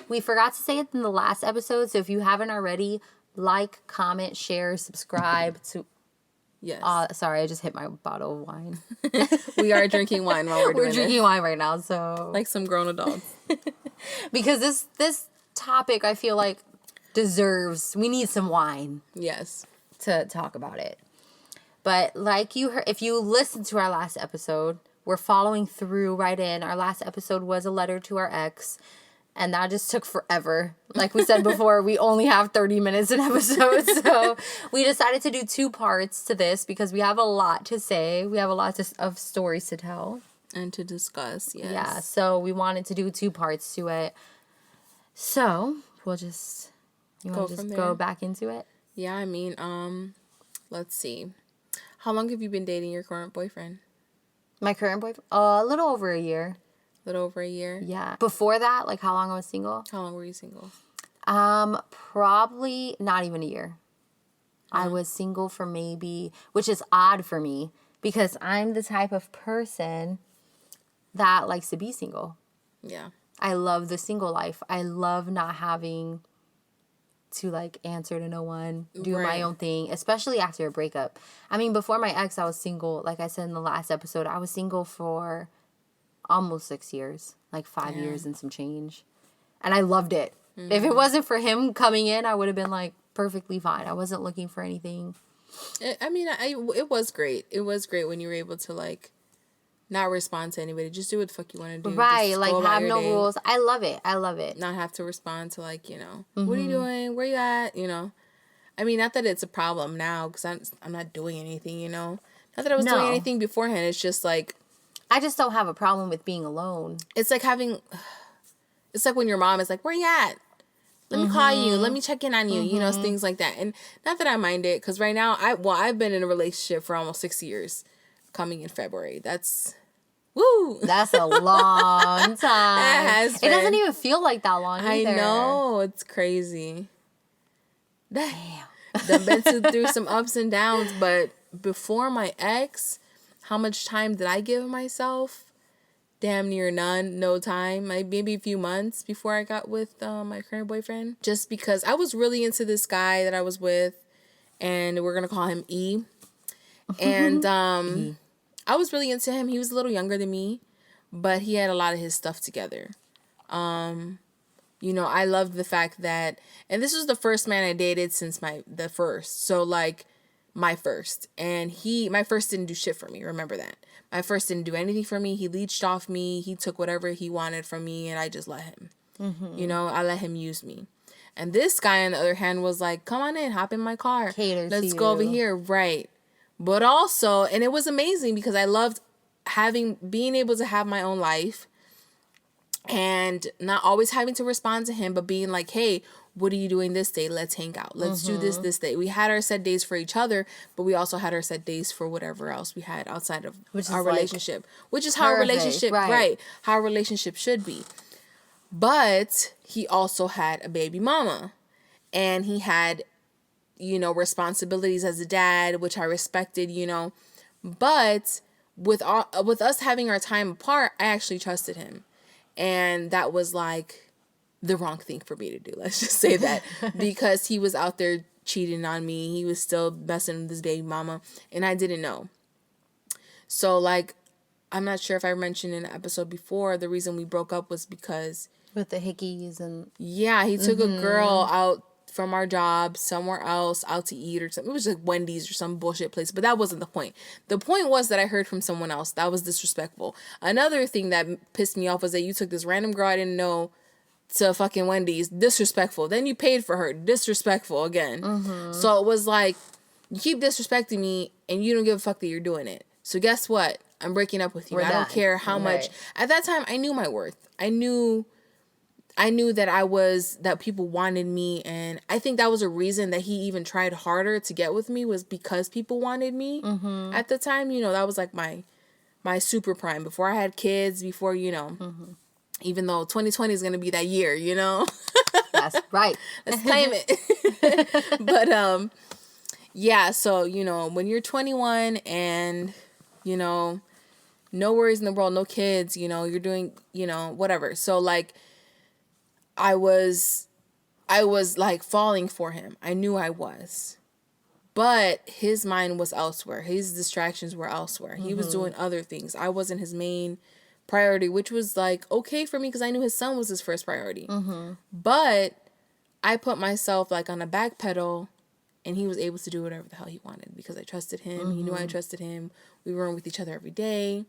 We forgot to say it in the last episode, so if you haven't already, like, comment, share, subscribe to... Yes. Sorry, I just hit my bottle of wine. We are drinking wine while we're doing this. We're drinking wine right now, so... Like some grown adults. Because this topic, I feel like, deserves... We need some wine. Yes. To talk about it. But like you heard, if you listened to our last episode, we're following through right in. Our last episode was a letter to our ex, and that just took forever. Like we said before, we only have 30 minutes an episode, so we decided to do 2 parts to this because we have a lot to say. We have a lot of stories to tell. And to discuss, yes. Yeah, so we wanted to do 2 parts to it. So, we'll just... You want to just go back into it? Yeah, I mean, let's see. How long have you been dating your current boyfriend? My current boyfriend? A little over a year. A little over a year? Yeah. Before that, like how long I was single? How long were you single? Probably not even a year. I was single for maybe, which is odd for me because I'm the type of person that likes to be single. Yeah. I love the single life. I love not having to like answer to no one, do my own thing, especially after a breakup. I mean, before my ex, I was single. Like I said in the last episode, I was single for almost 6 years, like 5 years and some change. And I loved it. Mm-hmm. If it wasn't for him coming in, I would have been like perfectly fine. I wasn't looking for anything. It was great. It was great when you were able to like not respond to anybody. Just do what the fuck you want to do. Right, just like have no rules. I love it. I love it. Not have to respond to like, you know, what are you doing? Where you at? You know, I mean, not that it's a problem now because I'm not doing anything, you know. Not that I was doing anything beforehand. It's just like. I just don't have a problem with being alone. It's like it's like when your mom is like, where you at? Let me call you. Let me check in on you. You know, things like that. And not that I mind it because right now, I've been in a relationship for almost 6 years. Coming in February. That's a long time. It doesn't even feel like that long either. I know. It's crazy. Damn. I've been through some ups and downs, but before my ex, how much time did I give myself? Damn near none. No time. Maybe a few months before I got with my current boyfriend. Just because I was really into this guy that I was with, and we're going to call him E. And I was really into him. He was a little younger than me, but he had a lot of his stuff together. You know, I loved the fact that, and this was the first man I dated since the first. So like my first, and my first didn't do shit for me. Remember that. My first didn't do anything for me. He leeched off me. He took whatever he wanted from me, and I just let him. You know, I let him use me. And this guy, on the other hand, was like, come on in, hop in my car. Let's go over here. Right. But also, and it was amazing because I loved being able to have my own life and not always having to respond to him, but being like, hey, what are you doing this day? Let's hang out. Let's do this day. We had our set days for each other, but we also had our set days for whatever else we had outside of our relationship, which is how a relationship, how a relationship should be. But he also had a baby mama, and he had, you know, responsibilities as a dad, which I respected, you know, but with us having our time apart, I actually trusted him. And that was like the wrong thing for me to do. Let's just say that because he was out there cheating on me. He was still messing with his baby mama, and I didn't know. So like, I'm not sure if I mentioned in an episode before, the reason we broke up was because with the hickeys and he took a girl out from our job somewhere else out to eat or something. It was like Wendy's or some bullshit place, but that wasn't the point. The point was that I heard from someone else. That was disrespectful. Another thing that pissed me off was that you took this random girl I didn't know to fucking Wendy's. Disrespectful. Then you paid for her. Disrespectful again. So it was like, you keep disrespecting me and you don't give a fuck that you're doing it. So guess what? I'm breaking up with you. I don't care how much. At that time, I knew my worth. I knew that people wanted me, and I think that was a reason that he even tried harder to get with me, was because people wanted me at the time. You know, that was like my super prime before I had kids, before, you know, even though 2020 is going to be that year, you know. That's right. Let's claim it. But yeah, so, you know, when you're 21 and, you know, no worries in the world, no kids, you know, you're doing, you know, whatever. So like, I was like falling for him. I knew I was. But his mind was elsewhere. His distractions were elsewhere. He was doing other things. I wasn't his main priority, which was like okay for me because I knew his son was his first priority. But I put myself like on a back pedal, and he was able to do whatever the hell he wanted because I trusted him. He knew I trusted him. We were with each other every day.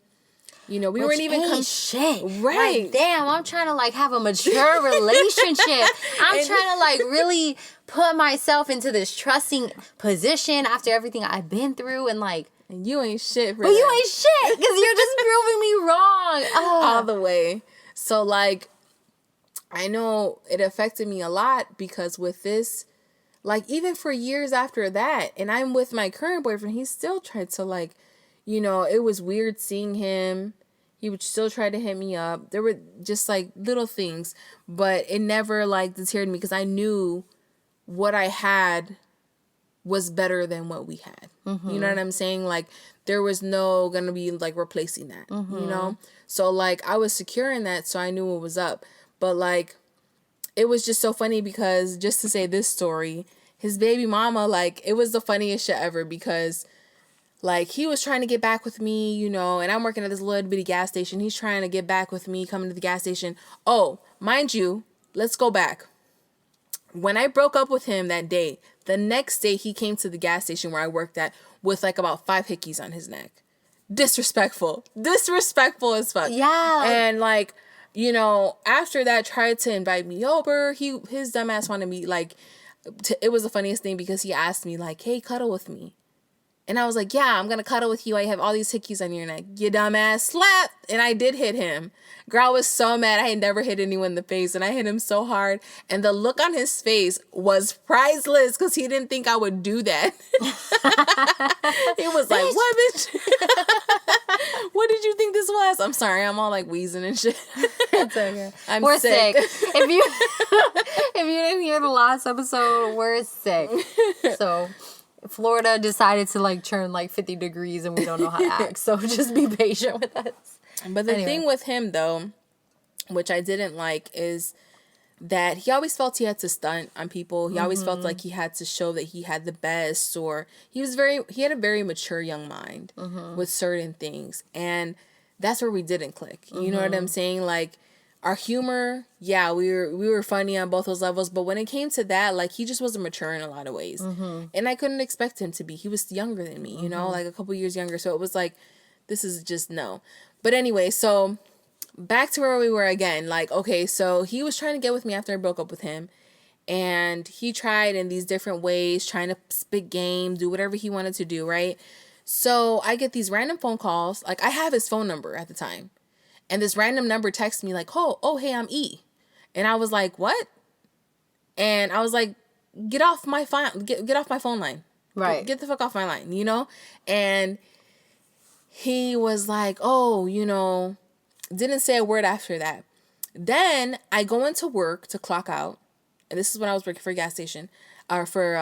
You know, we weren't even shit. Right. Like, damn, I'm trying to like have a mature relationship. I'm trying to like really put myself into this trusting position after everything I've been through, and like, and you ain't shit, but you ain't shit because you're just proving me wrong all the way. So like, I know it affected me a lot because with this, like even for years after that, and I'm with my current boyfriend, he still tried to like, you know, it was weird seeing him. He would still try to hit me up. There were just like little things, but it never like deterred me because I knew what I had was better than what we had. You know what I'm saying? Like there was no gonna be like replacing that, you know? So like I was secure in that, so I knew what was up. But like it was just so funny because just to say this story, his baby mama, like it was the funniest shit ever because like he was trying to get back with me, you know, and I'm working at this little bitty gas station. He's trying to get back with me, coming to the gas station. Oh, mind you, let's go back. When I broke up with him that day, the next day he came to the gas station where I worked at with like about 5 hickeys on his neck. Disrespectful as fuck. Yeah. And like, you know, after that tried to invite me over. His dumbass wanted me like, it was the funniest thing because he asked me like, hey, cuddle with me. And I was like, yeah, I'm going to cuddle with you. I have all these hickeys on your neck. You dumbass. Slap. And I did hit him. Girl, I was so mad. I had never hit anyone in the face. And I hit him so hard. And the look on his face was priceless because he didn't think I would do that. He was like, what, bitch? What did you think this was? I'm sorry. I'm all like wheezing and shit. It's okay. We're sick. If you didn't hear the last episode, we're sick. So Florida decided to like turn like 50 degrees and we don't know how to act. So just be patient with us. But the thing with him though, which I didn't like, is that he always felt he had to stunt on people. He always felt like he had to show that he had the best, or he had a very mature young mind with certain things. And that's where we didn't click. You know what I'm saying? Like our humor, yeah, we were funny on both those levels, but when it came to that, like he just wasn't mature in a lot of ways. And I couldn't expect him to be. He was younger than me, you know, like a couple years younger. So it was like, this is just no. But anyway, so back to where we were again. Like, okay, so he was trying to get with me after I broke up with him. And he tried in these different ways, trying to spit game, do whatever he wanted to do, right? So I get these random phone calls. Like, I have his phone number at the time. And this random number texts me like, oh, hey, I'm E. And I was like, what? And I was like, get off my phone, get off my phone line. Right. Get the fuck off my line, you know? And he was like, oh, you know, didn't say a word after that. Then I go into work to clock out. And this is when I was working for a gas station, or for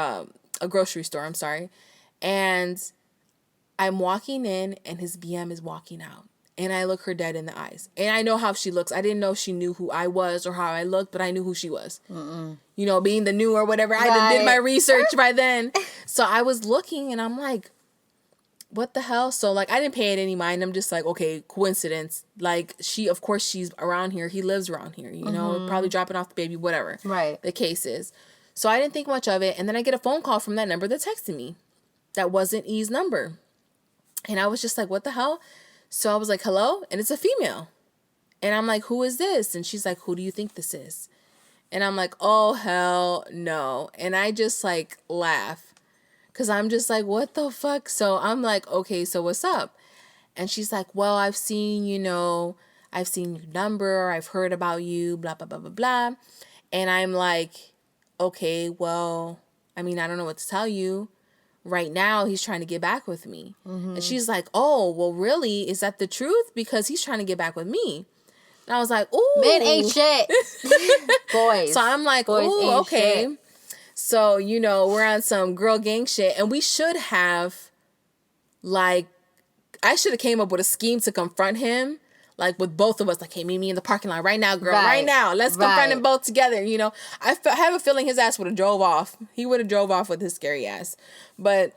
a grocery store, I'm sorry. And I'm walking in and his BM is walking out. And I look her dead in the eyes. And I know how she looks. I didn't know she knew who I was or how I looked, but I knew who she was. You know, being the new or whatever. Right. I did my research by then. So I was looking and I'm like, what the hell? So like, I didn't pay it any mind. I'm just like, okay, coincidence. Like of course she's around here. He lives around here, you know, probably dropping off the baby, whatever. Right. The case is. So I didn't think much of it. And then I get a phone call from that number that texted me. That wasn't E's number. And I was just like, what the hell? So I was like, hello? And it's a female. And I'm like, who is this? And she's like, who do you think this is? And I'm like, oh, hell no. And I just like laugh. Because I'm just like, what the fuck? So I'm like, okay, so what's up? And she's like, well, I've seen your number. I've heard about you, blah, blah, blah, blah, blah. And I'm like, okay, well, I mean, I don't know what to tell you. Right now, he's trying to get back with me. And she's like, oh, well, really? Is that the truth? Because he's trying to get back with me. And I was like, ooh. Men ain't shit. Boys. So I'm like, boys ooh, okay. Shit. So, you know, we're on some girl gang shit. And we should have, like, I should have came up with a scheme to confront him. like with both of us, like, hey, meet me in the parking lot right now, girl, right now. Let's confront them both together. You know, I have a feeling his ass would have drove off. He would have drove off with his scary ass. But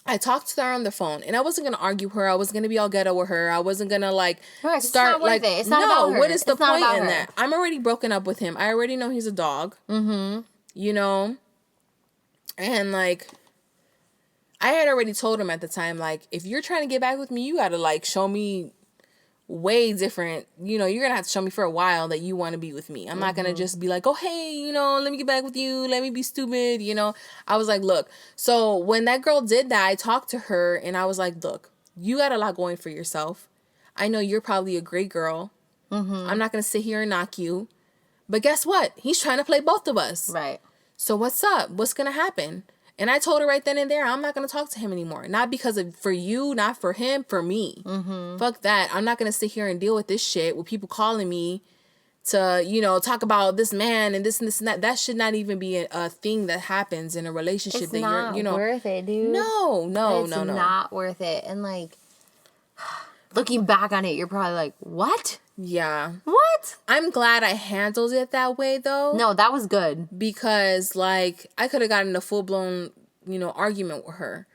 I talked to her on the phone, and I wasn't gonna argue with her. I wasn't gonna be all ghetto with her. I wasn't gonna like start like. It's not about her. What is the point in that? I'm already broken up with him. I already know he's a dog. Mm-hmm. You know, and like, I had already told him at the time, like, if you're trying to get back with me, you gotta like show me way different. You know, you're gonna have to show me for a while that you want to be with me. I'm not gonna just be like, oh, hey, you know, let me get back with you, let me be stupid, you know. I was like, look. So when that girl did that, I talked to her and I was like, look, you got a lot going for yourself. I know you're probably a great girl. I'm not gonna sit here and knock you, but guess what, he's trying to play both of us, right? So what's up? What's gonna happen? And I told her right then and there, I'm not going to talk to him anymore. Not because of for you, not for him, for me. Fuck that. I'm not going to sit here and deal with this shit with people calling me to, you know, talk about this man and this and this and that. That should not even be a thing that happens in a relationship. It's not worth it, dude. No. It's not worth it. And like, looking back on it, you're probably like, what? Yeah. What? I'm glad I handled it that way, though. No, that was good. Because, like, I could have gotten a full-blown, you know, argument with her.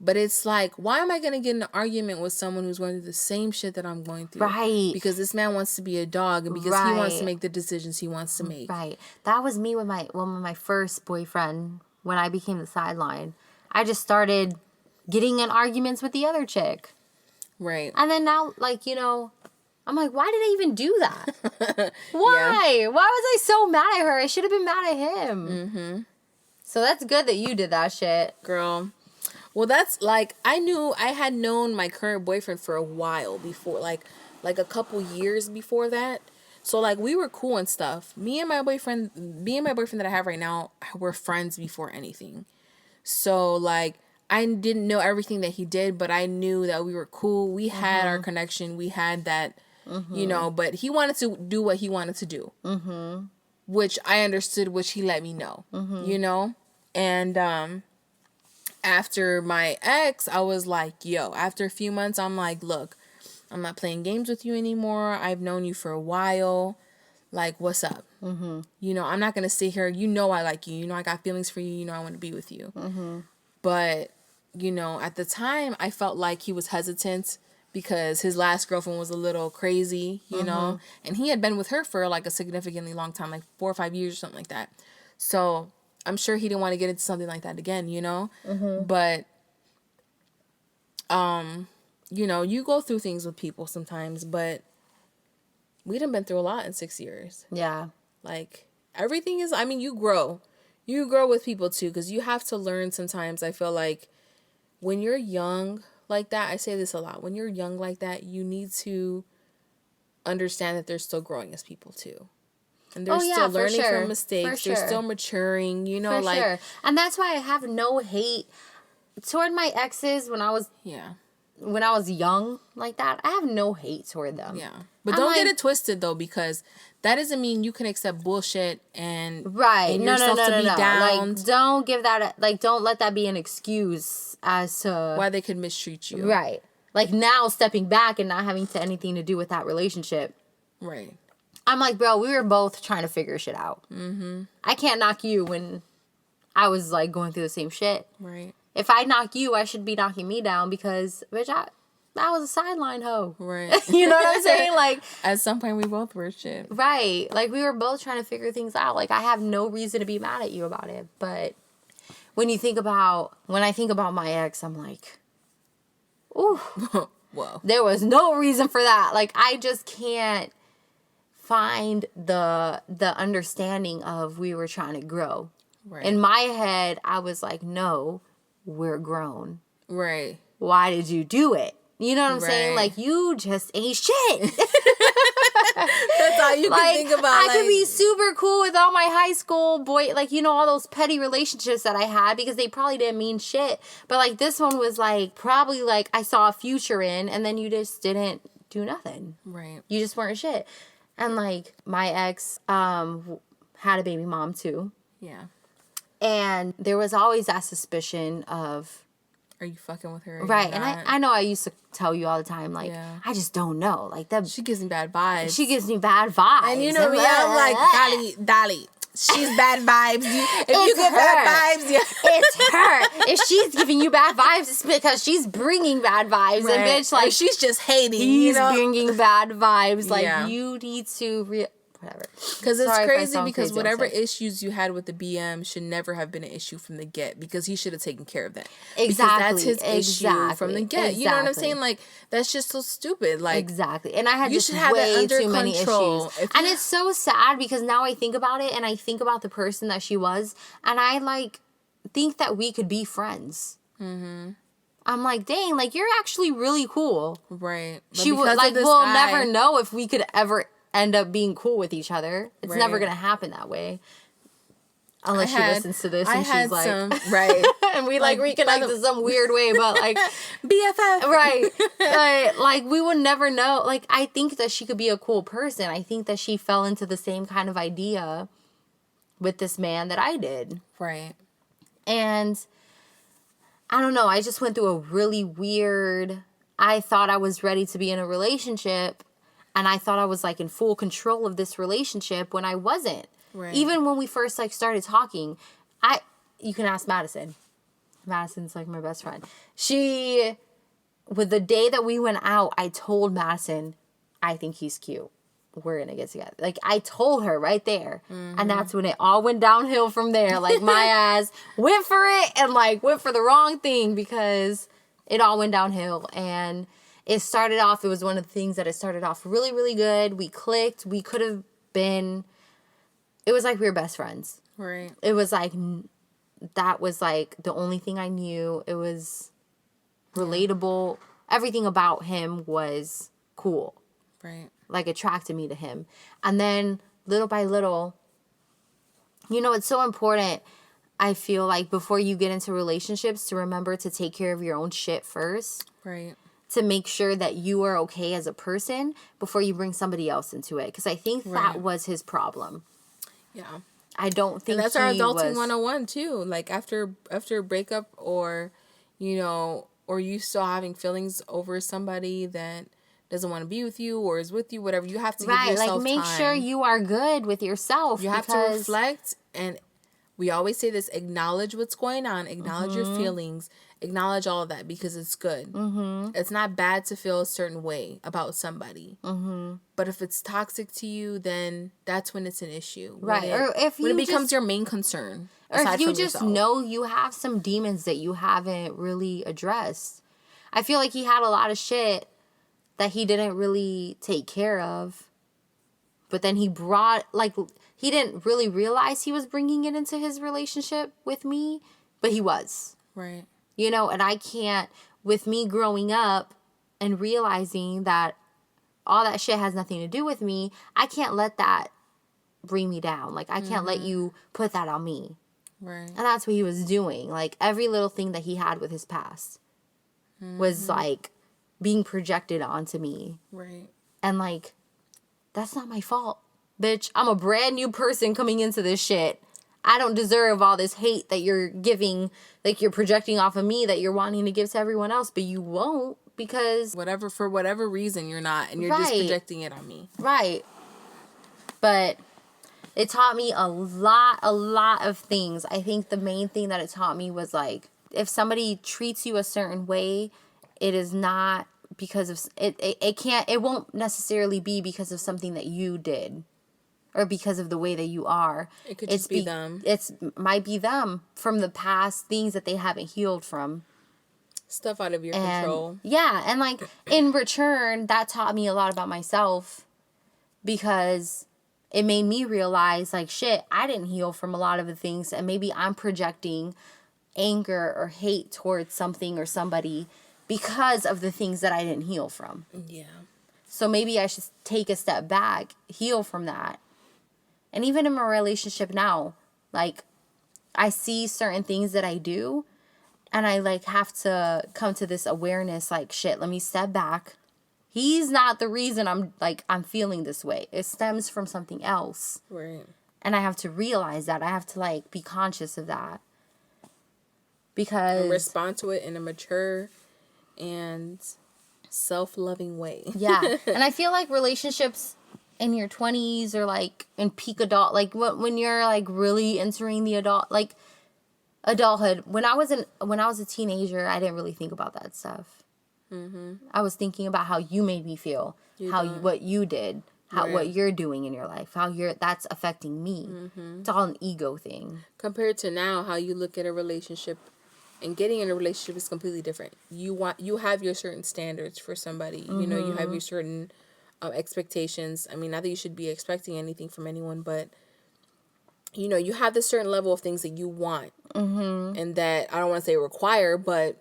But it's like, why am I going to get in an argument with someone who's going through the same shit that I'm going through? Right. Because this man wants to be a dog and because he wants to make the decisions he wants to make. Right. That was me with my first boyfriend when I became the sideline. I just started getting in arguments with the other chick. Right. And then now, like, you know, I'm like, why did I even do that? Why? Yeah. Why was I so mad at her? I should have been mad at him. So that's good that you did that shit. Girl. Well, that's, like, I had known my current boyfriend for a while before, like a couple years before that. So, like, we were cool and stuff. Me and my boyfriend that I have right now, were friends before anything. So, like, I didn't know everything that he did, but I knew that we were cool. We had our connection. We had that, you know, but he wanted to do what he wanted to do, which I understood, which he let me know, you know? And after my ex, I was like, yo, after a few months, I'm like, look, I'm not playing games with you anymore. I've known you for a while. Like, what's up? You know, I'm not going to sit here. You know I like you. You know I got feelings for you. You know I want to be with you. But, you know, at the time, I felt like he was hesitant because his last girlfriend was a little crazy, you know. And he had been with her for, like, a significantly long time, like 4 or 5 years or something like that. So I'm sure he didn't want to get into something like that again, you know. But, you know, you go through things with people sometimes, but we done been through a lot in 6 years. Yeah. Like, everything is, I mean, you grow. You grow with people, too, because you have to learn sometimes. I feel like when you're young like that, I say this a lot. When you're young like that, you need to understand that they're still growing as people, too. And they're still learning from mistakes. They're still maturing, you know, like. And that's why I have no hate toward my exes when I was young like that. I have no hate toward them. Yeah. But don't get it twisted, though, because that doesn't mean you can accept bullshit and yourself to be down. Like, don't give that, like, don't let that be an excuse as to why they could mistreat you. Right. Like, now stepping back and not having anything to do with that relationship. Right. I'm like, bro, we were both trying to figure shit out. I can't knock you when I was, like, going through the same shit. Right. If I knock you, I should be knocking me down because, bitch, I was a sideline hoe. Right. You know what I'm saying? Like, at some point, we both were shit. Right. Like, we were both trying to figure things out. Like, I have no reason to be mad at you about it. But when I think about my ex, I'm like, ooh. Whoa. There was no reason for that. Like, I just can't find the understanding of we were trying to grow. Right. In my head, I was like, no, we're grown. Right. Why did you do it? You know what I'm saying? Like, you just ain't shit. That's all you can think about. I could be super cool with all my high school boy, like, you know, all those petty relationships that I had because they probably didn't mean shit. But, like, this one was, like, probably, like, I saw a future in, and then you just didn't do nothing. Right. You just weren't shit. And, like, my ex had a baby mom, too. Yeah. And there was always that suspicion of are you fucking with her? Right. And I know I used to tell you all the time, like, I just don't know. Like, that. She gives me bad vibes. She gives me bad vibes. And you know me, I'm like, Dali. She's bad vibes. If you get bad vibes, it's her. If she's giving you bad vibes, it's because she's bringing bad vibes. Right. And bitch, like, if she's just hating. He's bringing bad vibes. Like, you need to whatever. Because it's crazy because whatever issues you had with the BM should never have been an issue from the get, because he should have taken care of that. Exactly. Because that's his issue from the get. Exactly. You know what I'm saying? Like, that's just so stupid. Like, exactly. And I had just way too many issues. And it's so sad because now I think about it and I think about the person that she was, and I like think that we could be friends. Mm-hmm. I'm like, dang, like, you're actually really cool. Right. But she would like, we'll never know if we could ever end up being cool with each other. It's never gonna happen that way, unless she listens to this and she's like, right, and we like reconnect in some weird way, but like BFF, right? Like we would never know. Like, I think that she could be a cool person. I think that she fell into the same kind of idea with this man that I did, right? And I don't know. I just went through a really weird. I thought I was ready to be in a relationship. And I thought I was, like, in full control of this relationship when I wasn't. Right. Even when we first, like, started talking, you can ask Madison. Madison's, like, my best friend. With the day that we went out, I told Madison, I think he's cute. We're going to get together. Like, I told her right there. Mm-hmm. And that's when it all went downhill from there. Like, my ass went for it and, like, went for the wrong thing because it all went downhill. And it started off, it was one of the things that it started off really, really good. We clicked. We could have been, it was like we were best friends. Right. It was like, that was like the only thing I knew. It was relatable. Everything about him was cool. Right. Like, attracted me to him. And then little by little, you know, it's so important, I feel like, before you get into relationships, to remember to take care of your own shit first. Right. To make sure that you are okay as a person before you bring somebody else into it. Because I think that was his problem. Yeah. I don't think, and that's our adulting 101 too. Like, after a breakup, or, you know, or you still having feelings over somebody that doesn't want to be with you or is with you, whatever, you have to give yourself like, make time. Sure you are good with yourself. You have to reflect, and we always say this, acknowledge what's going on, acknowledge your feelings, acknowledge all of that, because it's good. Mm-hmm. It's not bad to feel a certain way about somebody. Mm-hmm. But if it's toxic to you, then that's when it's an issue. Right. Or if it becomes your main concern. Or if you just know you have some demons that you haven't really addressed. I feel like he had a lot of shit that he didn't really take care of. But then he brought, like, he didn't really realize he was bringing it into his relationship with me. But he was. Right. You know, and I can't, with me growing up and realizing that all that shit has nothing to do with me, I can't let that bring me down. Like, I can't let you put that on me. Right. And that's what he was doing. Like, every little thing that he had with his past was, like, being projected onto me. Right. And, like, that's not my fault. Bitch, I'm a brand new person coming into this shit. I don't deserve all this hate that you're giving, like, you're projecting off of me, that you're wanting to give to everyone else, but you won't, because for whatever reason you're not, and you're just projecting it on me. Right. But it taught me a lot of things. I think the main thing that it taught me was, like, if somebody treats you a certain way, it is not because of it won't necessarily be because of something that you did. Or because of the way that you are. It could just be them. Might be them from the past, things that they haven't healed from. Stuff out of your control. Yeah, and, like, in return, that taught me a lot about myself. Because it made me realize, like, shit, I didn't heal from a lot of the things. And maybe I'm projecting anger or hate towards something or somebody because of the things that I didn't heal from. Yeah. So maybe I should take a step back, heal from that. And even in my relationship now, like, I see certain things that I do, and I, like, have to come to this awareness, like, shit, let me step back. He's not the reason I'm feeling this way. It stems from something else. Right. And I have to realize that. I have to, like, be conscious of that. because... And respond to it in a mature and self-loving way. Yeah. And I feel like relationships in your 20s or like in peak adult, like when you're like really entering the adulthood. When I was a teenager, I didn't really think about that stuff. Mm-hmm. I was thinking about how you made me feel, what you did, what you're doing in your life, that's affecting me. Mm-hmm. It's all an ego thing. Compared to now, how you look at a relationship and getting in a relationship is completely different. You have your certain standards for somebody. Mm-hmm. You know, you have your certain expectations. I mean, not that you should be expecting anything from anyone, but you know, you have this certain level of things that you want, mm-hmm. and that I don't want to say require, but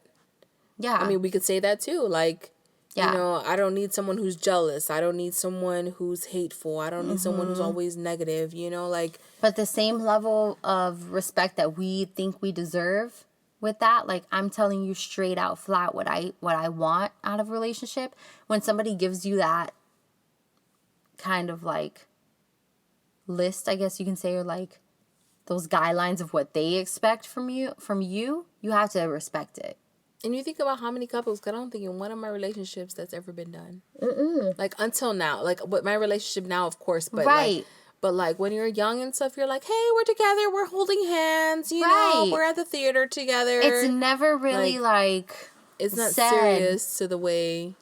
yeah, I mean, we could say that too. Like, yeah. You know, I don't need someone who's jealous. I don't need someone who's hateful. I don't need someone who's always negative. You know, like. But the same level of respect that we think we deserve with that, like I'm telling you straight out, flat, what I want out of a relationship. When somebody gives you that kind of like list, I guess you can say, or like those guidelines of what they expect from you, you have to respect it. And you think about how many couples, because I don't think in one of my relationships that's ever been done. Mm-mm. Like until now, like with my relationship now, of course, but right. Like when you're young and stuff, you're like, hey, we're together, we're holding hands, you know, we're at the theater together. It's never really like it's not serious to the way.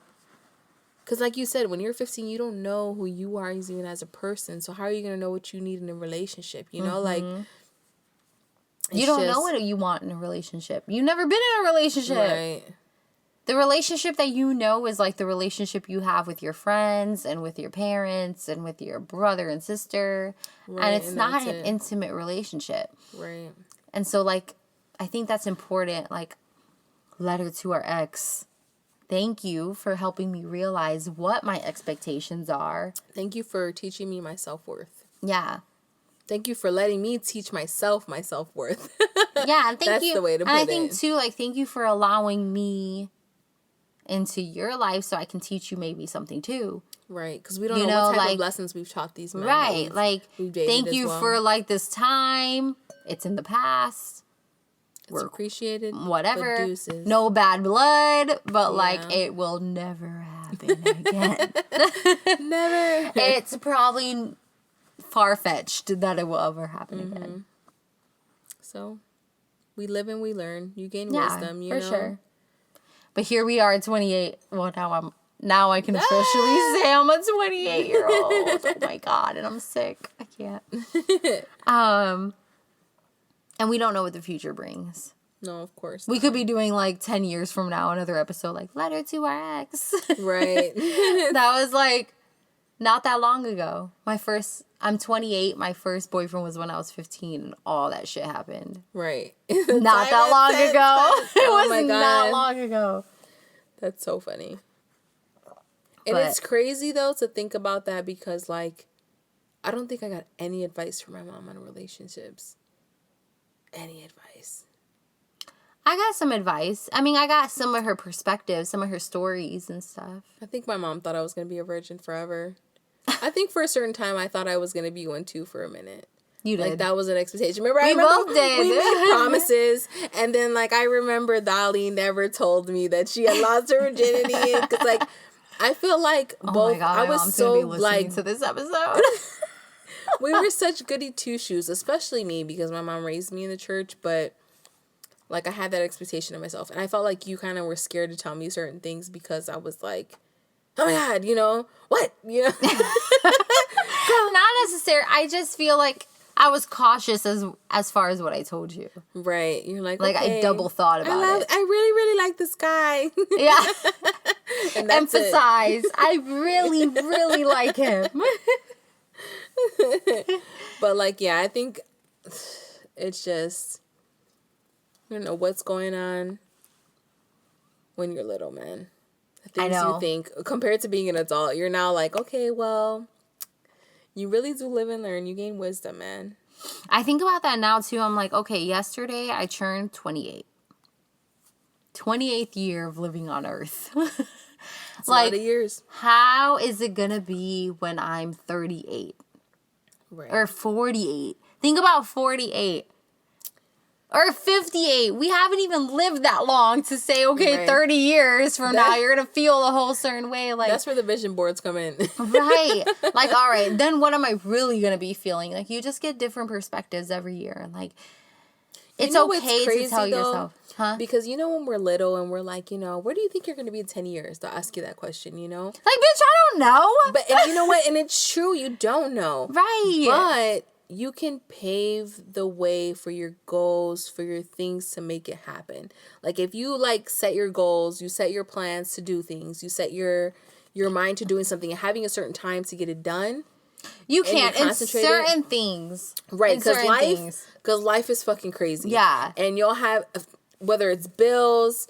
Because like you said, when you're 15, you don't know who you are even as a person. So how are you going to know what you need in a relationship? You know, like... You don't know what you want in a relationship. You've never been in a relationship. Right. The relationship that you know is like the relationship you have with your friends and with your parents and with your brother and sister. Right, and it's not an intimate relationship. Right. And so, like, I think that's important. Like, letter to our ex. Thank you for helping me realize what my expectations are. Thank you for teaching me my self-worth. Yeah. Thank you for letting me teach myself my self-worth. Yeah, and That's the way to put it. And I think, too, like, thank you for allowing me into your life so I can teach you maybe something, too. Right, because we don't know what type of lessons we've taught these men. Right, like, thank you for, like, this time. It's in the past. It's appreciated. Whatever. No bad blood, but, like, it will never happen again. Never. It's probably... far-fetched that it will ever happen again. So, we live and we learn. You gain wisdom, you know? For sure. But here we are at 28. Well, now I can officially say I'm a 28-year-old. Oh my God, and I'm sick. I can't. And we don't know what the future brings. No, of course not. We could be doing, like, 10 years from now, another episode, like, letter to our ex. Right. That was, like, not that long ago. I'm 28. My first boyfriend was when I was 15, and all that shit happened. Right. Not that long ago. It was not long ago. That's so funny. And it's crazy, though, to think about that because, like, I don't think I got any advice from my mom on relationships. Any advice. I got some advice. I mean, I got some of her perspectives, some of her stories and stuff. I think my mom thought I was going to be a virgin forever. I think for a certain time, I thought I was going to be one, too, for a minute. You did. Like, that was an expectation. Remember, we both did. We made promises. And then, like, I remember Dali never told me that she had lost her virginity. Because, like, I feel like both... Oh my God, I was so, like... to this episode. We were such goody two-shoes, especially me, because my mom raised me in the church. But, like, I had that expectation of myself. And I felt like you kind of were scared to tell me certain things because I was like... Oh my God, you know, what? You know? Not necessarily. I just feel like I was cautious as far as what I told you. Right. You're like, okay, I double thought about it. I really, really like this guy. Yeah. And emphasize. I really, really like him. But, like, yeah, I think it's just, I don't know what's going on when you're little, man. Things you think, compared to being an adult, you're now like, okay, well, you really do live and learn. You gain wisdom, man. I think about that now, too. I'm like, okay, yesterday I turned 28. 28th year of living on Earth. It's like, a lot of years. How is it going to be when I'm 38? Right. Or 48? Think about 48. or 58. We haven't even lived that long to say, okay, Right. 30 years from now, you're going to feel a whole certain way. Like, that's where the vision boards come in. right. Like, all right, then what am I really going to be feeling? Like, you just get different perspectives every year. Like, it's okay to tell yourself. Huh? Because, you know, when we're little and we're like, you know, where do you think you're going to be in 10 years? They'll ask you that question, you know? Like, bitch, I don't know. But and you know what? And it's true. You don't know. Right. But you can pave the way for your goals, for your things to make it happen. Like, if you, like, set your goals, you set your plans to do things, you set your mind to doing something and having a certain time to get it done. You can't in certain things. Right, because life is fucking crazy. Yeah. And you'll have, whether it's bills,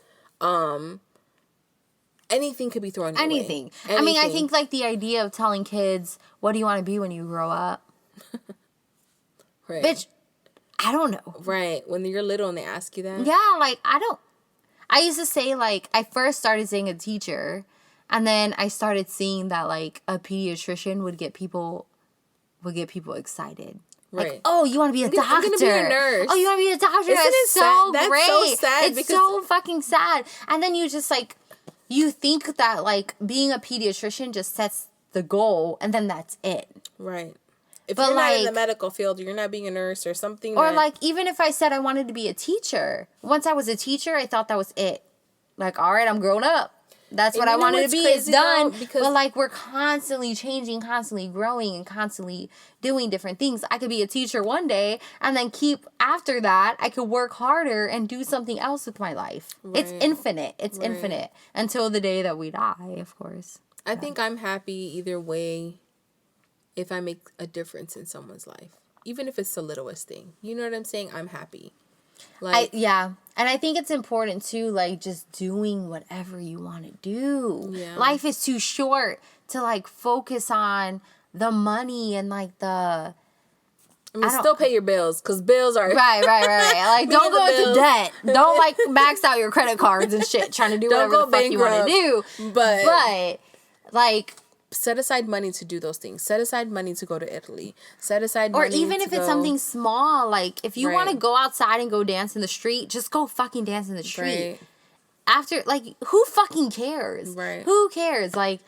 anything could be thrown your way. Anything. I mean, I think, like, the idea of telling kids, what do you want to be when you grow up? Right. Bitch, I don't know. Right. When you're little and they ask you that. Yeah, like, I used to say, like, I first started saying a teacher, and then I started seeing that, like, a pediatrician would get people excited. Right. Like, oh, you want to be a doctor? I'm gonna be a nurse. Oh, you want to be a doctor? Isn't That's it so sad? That's great. so sad It's so fucking sad. And then you just, like, you think that, like, being a pediatrician just sets the goal, and then that's it. Right. If you're not in the medical field, you're not being a nurse or something. Or, like, even if I said I wanted to be a teacher, once I was a teacher, I thought that was it. Like, all right, I'm grown up. That's what I wanted to be. It's done. But, like, we're constantly changing, constantly growing, and constantly doing different things. I could be a teacher one day, and then after that, I could work harder and do something else with my life. Right. It's infinite. It's infinite. Until the day that we die, of course. I think I'm happy either way if I make a difference in someone's life. Even if it's the littlest thing. You know what I'm saying? I'm happy. Like, yeah. And I think it's important, too, like, just doing whatever you want to do. Yeah. Life is too short to, like, focus on the money and, like, the... I mean, still pay your bills, because bills are... Right. Like, don't go into debt. Don't, like, max out your credit cards and shit trying to do whatever the fuck you want to do. But, like... Set aside money to do those things. Set aside money to go to Italy. Set aside money or even if it's something small, like if you want to go outside and go dance in the street, just go fucking dance in the street. Right. After, like, who fucking cares? Right. Who cares? Like,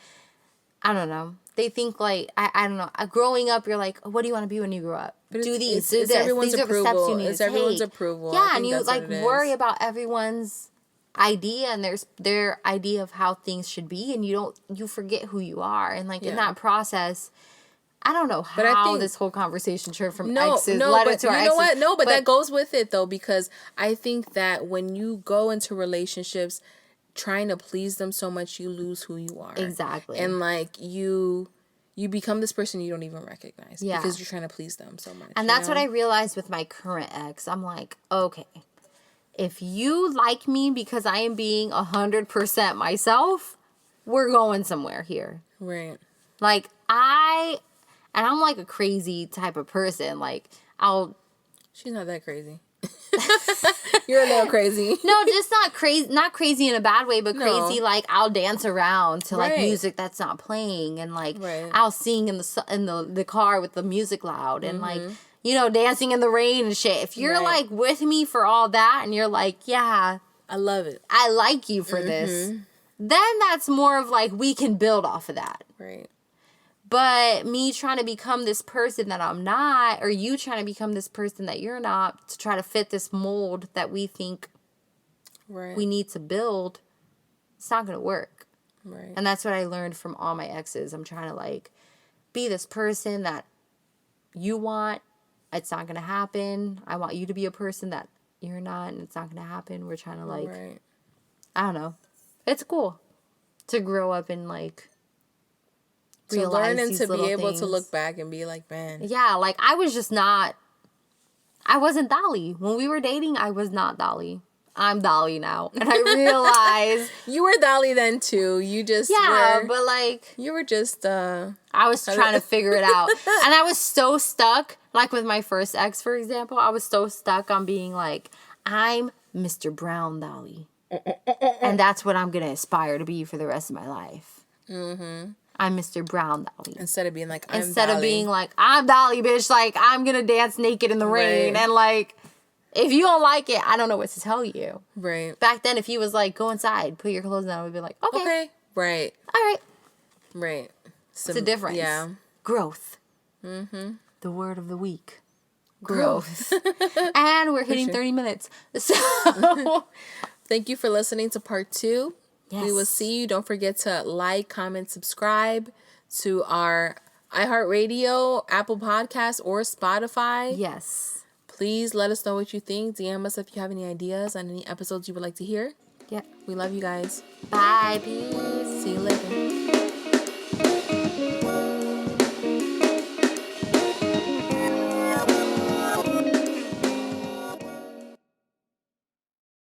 I don't know. They think, like, I don't know. Growing up, you're like, what do you want to be when you grow up? But do these. It's everyone's These approval. Are the steps you need it's to everyone's take. approval. Yeah, and you, like, worry about everyone's idea and their idea of how things should be, and you forget who you are, and like in that process, I don't know how this whole conversation turned from exes led it to our exes. You know what? No, but that goes with it though, because I think that when you go into relationships trying to please them so much, you lose who you are. Exactly. And like you become this person you don't even recognize because you're trying to please them so much. And that's what I realized with my current ex. I'm like, okay, if you like me because I am being 100% myself, we're going somewhere here. Right. Like, I'm like a crazy type of person. Like, She's not that crazy. You're a little crazy. No, just not crazy in a bad way, but crazy, like, I'll dance around to, like, music that's not playing, and, like, I'll sing in the car with the music loud, and, like, you know, dancing in the rain and shit. If you're, like, with me for all that, and you're like, yeah, I love it, I like you for this, then that's more of, like, we can build off of that. Right. But me trying to become this person that I'm not, or you trying to become this person that you're not, to try to fit this mold that we think we need to build, it's not going to work. Right. And that's what I learned from all my exes. I'm trying to, like, be this person that you want. It's not going to happen. I want you to be a person that you're not, and it's not going to happen. We're trying to, like, I don't know. It's cool to grow up and, like, to learn and to be able to look back and be like, man. Yeah, like, I wasn't Dali. When we were dating, I was not Dali. I'm Dali now. And I realized... You were Dali then, too. You just but, like... You were just, I was trying to figure it out. And I was so stuck. Like, with my first ex, for example, I was so stuck on being like, I'm Mr. Brown Dali. And that's what I'm going to aspire to be for the rest of my life. Mm-hmm. I'm Mr. Brown Dali. Instead of being like, I'm Instead Dali. of being like, I'm Dali, bitch. Like, I'm going to dance naked in the rain. And, like, If you don't like it, I don't know what to tell you. Right. Back then, if he was like, go inside, put your clothes on, I would be like, okay. Right. All right. Right. It's a difference. Yeah. Growth. Mm-hmm. The word of the week. Growth. And we're hitting 30 minutes. So thank you for listening to part 2. Yes. We will see you. Don't forget to like, comment, subscribe to our iHeartRadio, Apple Podcasts, or Spotify. Yes. Please let us know what you think. DM us if you have any ideas on any episodes you would like to hear. Yeah. We love you guys. Bye. Peace. See you later.